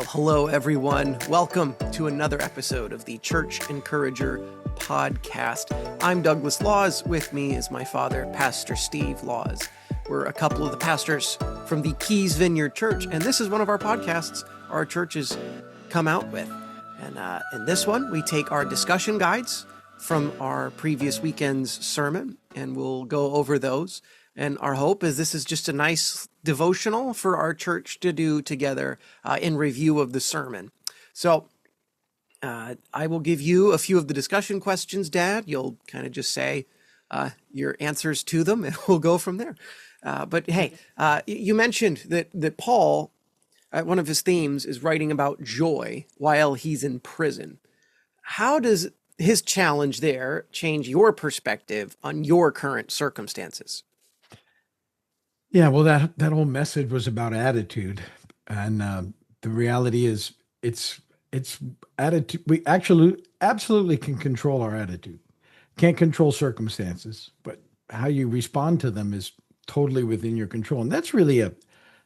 hello, everyone. Welcome to another episode of the Church Encourager podcast. I'm Douglas Laws. With me is my father, Pastor Steve Laws. We're a couple of the pastors from the Keys Vineyard Church, and this is one of our podcasts our churches come out with. And in this one, we take our discussion guides from our previous weekend's sermon, and we'll go over those. And our hope is this is just a nice devotional for our church to do together in review of the sermon. So I will give you a few of the discussion questions, Dad. You'll kind of just say your answers to them, and we'll go from there. But hey, you mentioned that Paul, one of his themes is writing about joy while he's in prison. How does his challenge there change your perspective on your current circumstances? Yeah, well, that whole message was about attitude, and the reality is, it's attitude. We actually absolutely can control our attitude. Can't control circumstances, but how you respond to them is totally within your control, and that's really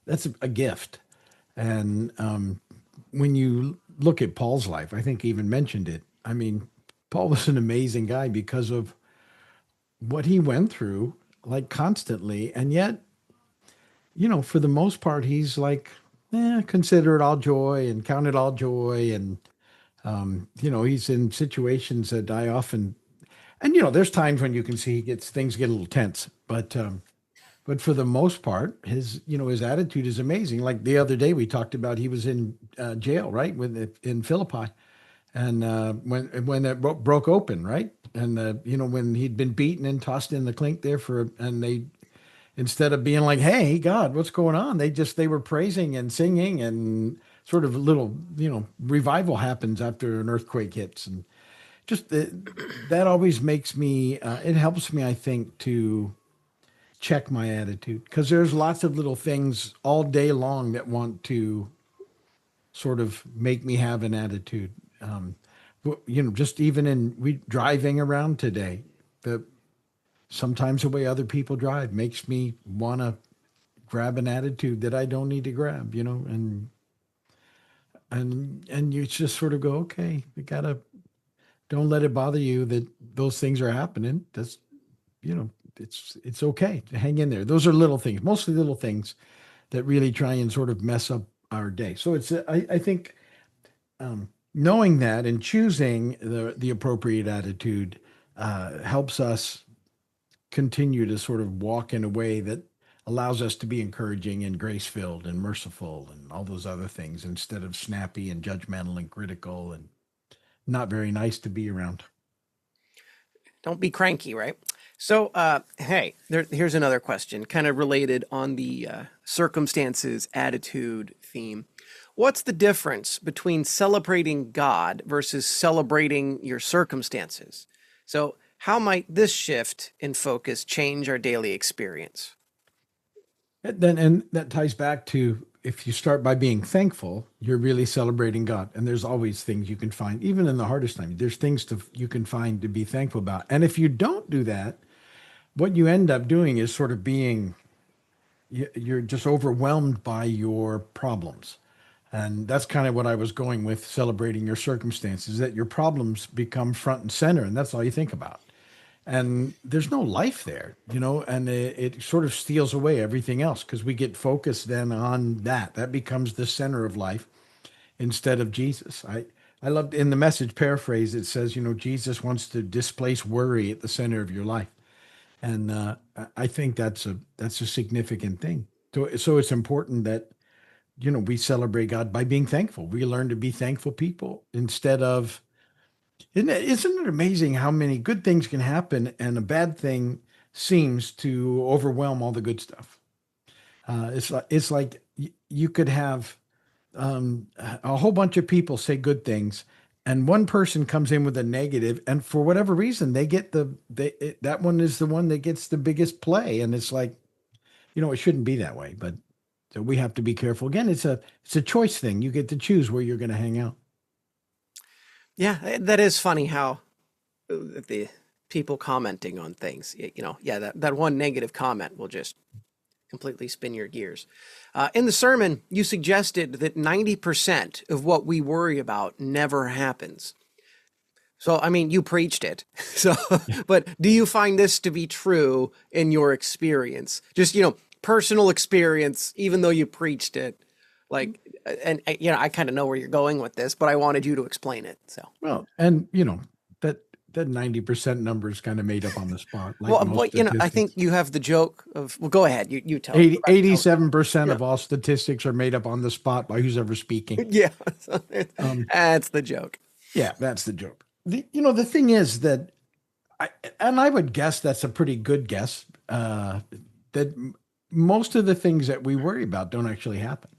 that's a gift. And when you look at Paul's life, I think he even mentioned it. I mean, Paul was an amazing guy because of what he went through, like constantly, and yet, for the most part, he's like, consider it all joy and count it all joy. And, he's in situations that I often, and, there's times when you can see things get a little tense, but for the most part, his attitude is amazing. Like the other day we talked about, he was in jail, right? In Philippi. And when it broke open, right? And, when he'd been beaten and tossed in the clink there and they, instead of being like, hey, God, what's going on? They were praising and singing, and sort of a little, revival happens after an earthquake hits. And just that always makes me, it helps me, I think, to check my attitude, because there's lots of little things all day long that want to sort of make me have an attitude. Just even we driving around today, sometimes the way other people drive makes me want to grab an attitude that I don't need to grab, and you just sort of go, okay, don't let it bother you that those things are happening. That's, it's okay to hang in there. Those are little things, mostly little things that really try and sort of mess up our day. So I think, knowing that and choosing the appropriate attitude helps us continue to sort of walk in a way that allows us to be encouraging and grace-filled and merciful and all those other things, instead of snappy and judgmental and critical and not very nice to be around. Don't be cranky, right? So, hey, here's another question, kind of related on the circumstances, attitude theme. What's the difference between celebrating God versus celebrating your circumstances? So, how might this shift in focus change our daily experience? And that ties back to, if you start by being thankful, you're really celebrating God. And there's always things you can find, even in the hardest time. There's things you can find to be thankful about. And if you don't do that, what you end up doing is sort of you're just overwhelmed by your problems. And that's kind of what I was going with celebrating your circumstances, that your problems become front and center, and that's all you think about. And there's no life there, and it sort of steals away everything else, because we get focused then on that. That becomes the center of life instead of Jesus. I loved in the Message paraphrase, it says, Jesus wants to displace worry at the center of your life. And I think that's a significant thing. So it's important that, we celebrate God by being thankful. We learn to be thankful people instead of, isn't it amazing how many good things can happen and a bad thing seems to overwhelm all the good stuff? It's like you could have a whole bunch of people say good things, and one person comes in with a negative, and for whatever reason, they get that one is the one that gets the biggest play, and it's like, it shouldn't be that way, but so we have to be careful. Again, it's a choice thing. You get to choose where you're going to hang out. Yeah, that is funny how the people commenting on things, that one negative comment will just completely spin your gears. In the sermon, you suggested that 90% of what we worry about never happens. So, I mean, you preached it. So, but do you find this to be true in your experience? Just, personal experience, even though you preached it. Like, and I kind of know where you're going with this, but I wanted you to explain it. So, Well, and that 90% number is kind of made up on the spot, like well, most I think statistics. you have the joke of, well, go ahead. You tell. 87% Yeah. of all statistics are made up on the spot by who's ever speaking. Yeah. Um, That's the joke. yeah, that's the joke. The thing is that I would guess that's a pretty good guess, that most of the things that we worry about don't actually happen.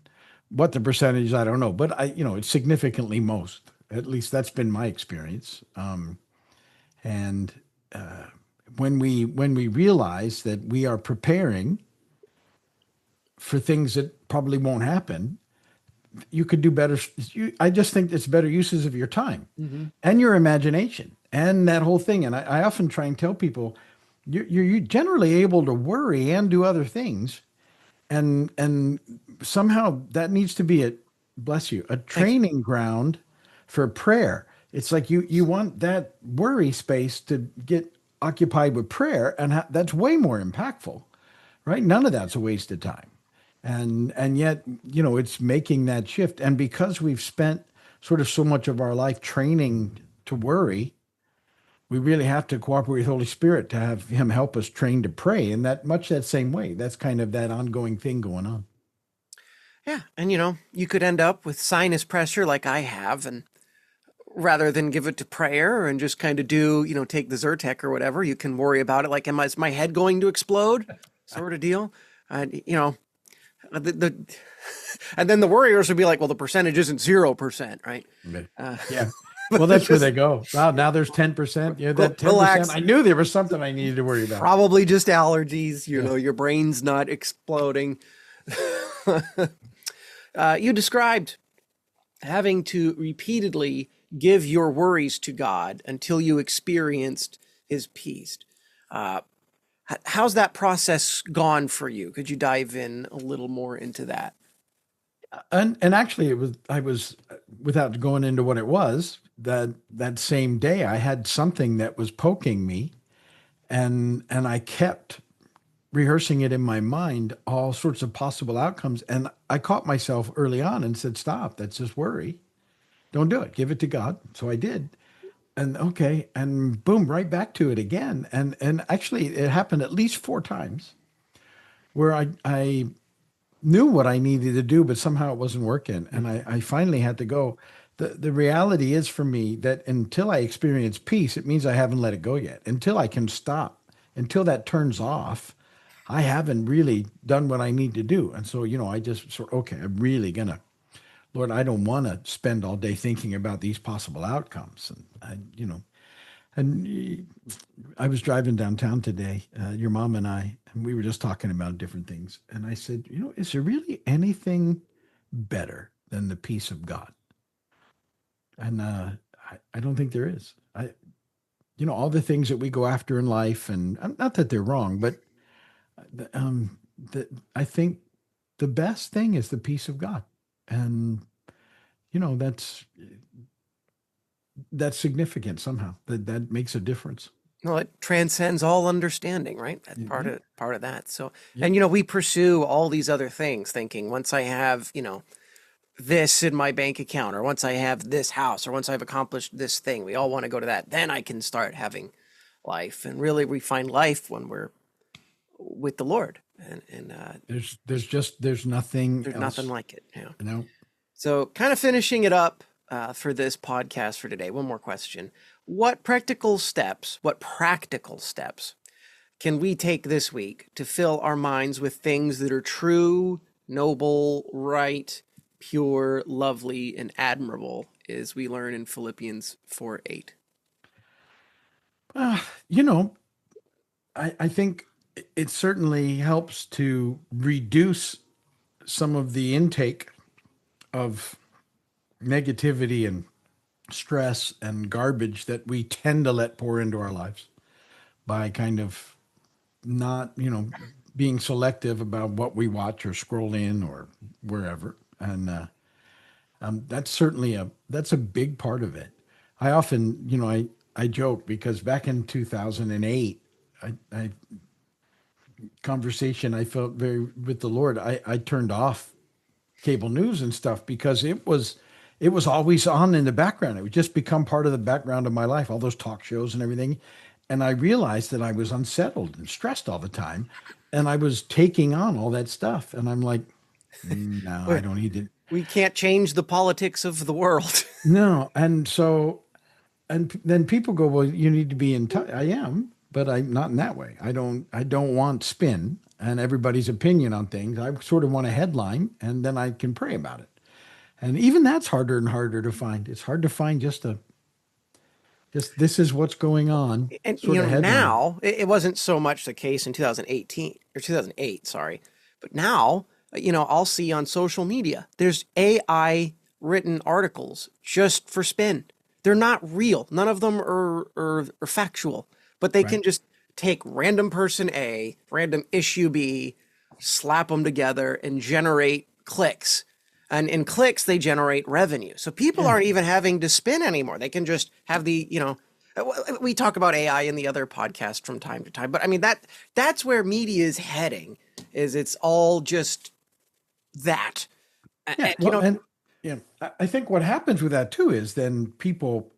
What the percentage, I don't know, but it's significantly most. At least that's been my experience. And when we realize that we are preparing for things that probably won't happen, you could do better. I just think it's better uses of your time and your imagination and that whole thing. And I often try and tell people, you're generally able to worry and do other things, and somehow that needs to be bless you, a Thank you. training ground for prayer. It's like you want that worry space to get occupied with prayer, and that's way more impactful, right? None of that's a waste of time. And yet, it's making that shift. And because we've spent sort of so much of our life training to worry, we really have to cooperate with Holy Spirit to have him help us train to pray in that same way. That's kind of that ongoing thing going on. Yeah. And, you could end up with sinus pressure like I have. And rather than give it to prayer and just kind of take the Zyrtec or whatever, you can worry about it. Like, is my head going to explode? Sort of deal. And then the worriers would be like, well, the percentage isn't 0%, right? Yeah. Well, that's where they go. Wow, now there's 10%. Yeah, that 10%. Relax. I knew there was something I needed to worry about. Probably just allergies, your brain's not exploding. You described having to repeatedly give your worries to God until you experienced his peace. How's that process gone for you? Could you dive in a little more into that? And actually I was, without going into what it was, that same day I had something that was poking me, and I kept rehearsing it in my mind, all sorts of possible outcomes. And I caught myself early on and said, stop, that's just worry. Don't do it. Give it to God. So I did. And okay, and boom, right back to it again. And actually it happened at least 4 times where I knew what I needed to do, but somehow it wasn't working. And I finally had to go. The reality is for me that until I experience peace, it means I haven't let it go yet. Until I can stop, until that turns off, I haven't really done what I need to do. And so, I just okay, I'm really gonna, Lord, I don't want to spend all day thinking about these possible outcomes. And I was driving downtown today, your mom and I, and we were just talking about different things. And I said, is there really anything better than the peace of God? And I don't think there is. All the things that we go after in life, and not that they're wrong, but I think the best thing is the peace of God. And, that's significant somehow. That makes a difference. Well, it transcends all understanding, right? That's Mhm. part of that. So, Yeah. and we pursue all these other things, thinking once I have, this in my bank account, or once I have this house, or once I've accomplished this thing, we all want to go to that. Then I can start having life. And really, we find life when we're with the Lord. And There's nothing there's else. nothing like it. Yeah. No. So, kind of finishing it up for this podcast for today. One more question: what practical steps can we take this week to fill our minds with things that are true, noble, right, pure, lovely, and admirable, as we learn in Philippians 4:8? Uh, you know, I think it certainly helps to reduce some of the intake of negativity and stress and garbage that we tend to let pour into our lives by kind of not, being selective about what we watch or scroll in or wherever. And that's certainly that's a big part of it. I often, I joke because back in 2008, I conversation I felt very with the Lord. I turned off cable news and stuff because it was always on in the background. It would just become part of the background of my life, all those talk shows and everything. And I realized that I was unsettled and stressed all the time, and I was taking on all that stuff. And I'm like, no, I don't need to. We can't change the politics of the world. No. And so, and then people go, well, you need to be in touch. I am, but I'm not in that way. I don't want spin and everybody's opinion on things. I sort of want a headline, and then I can pray about it. And even that's harder and harder to find. It's hard to find just this is what's going on. And sort of headline. now it wasn't so much the case in 2018 or 2008, sorry. But now, I'll see on social media, there's AI written articles just for spin. They're not real. None of them are factual, but they can just take random person A, random issue B, slap them together and generate clicks. And in clicks, they generate revenue. So people aren't even having to spin anymore. They can just have we talk about AI in the other podcast from time to time. But I mean, that's where media is heading, is it's all just that. I think what happens with that too is then people,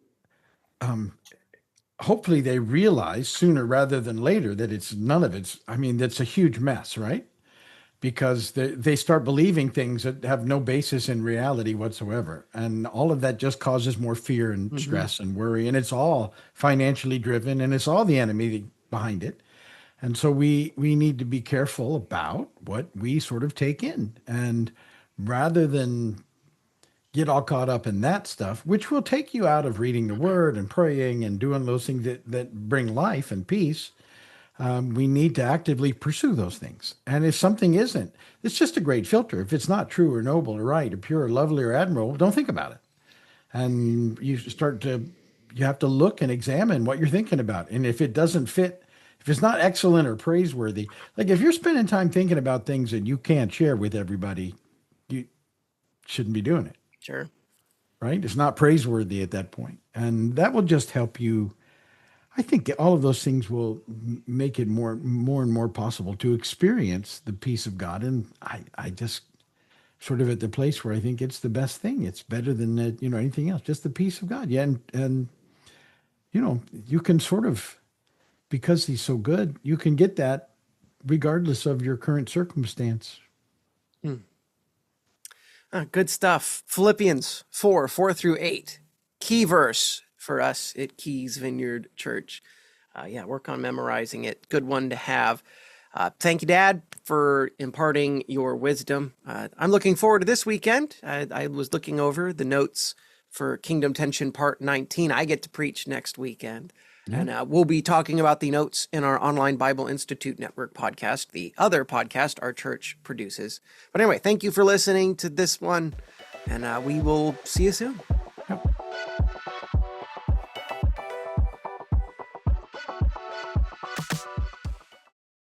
hopefully they realize sooner rather than later that that's a huge mess, right? Because they start believing things that have no basis in reality whatsoever. And all of that just causes more fear and stress and worry. And it's all financially driven, and it's all the enemy behind it. And so we need to be careful about what we sort of take in. And rather than get all caught up in that stuff, which will take you out of reading the word and praying and doing those things that bring life and peace, we need to actively pursue those things. And if something isn't, it's just a great filter. If it's not true or noble or right or pure or lovely or admirable, don't think about it. And you have to look and examine what you're thinking about. And if it doesn't fit, if it's not excellent or praiseworthy, like if you're spending time thinking about things that you can't share with everybody, you shouldn't be doing it. Sure. Right? It's not praiseworthy at that point. And that will just help you. I think all of those things will make it more and more possible to experience the peace of God. And I just sort of at the place where I think it's the best thing. It's better than anything else, just the peace of God. Yeah. And you can sort of, because he's so good, you can get that regardless of your current circumstance. Good stuff. Philippians 4:4-8, key verse for us at Keys Vineyard Church. Work on memorizing it. Good one to have. Thank you, Dad, for imparting your wisdom. I'm looking forward to this weekend. I was looking over the notes for Kingdom Tension Part 19. I get to preach next weekend. And we'll be talking about the notes in our Online Bible Institute Network podcast, the other podcast our church produces. But anyway, thank you for listening to this one, and we will see you soon.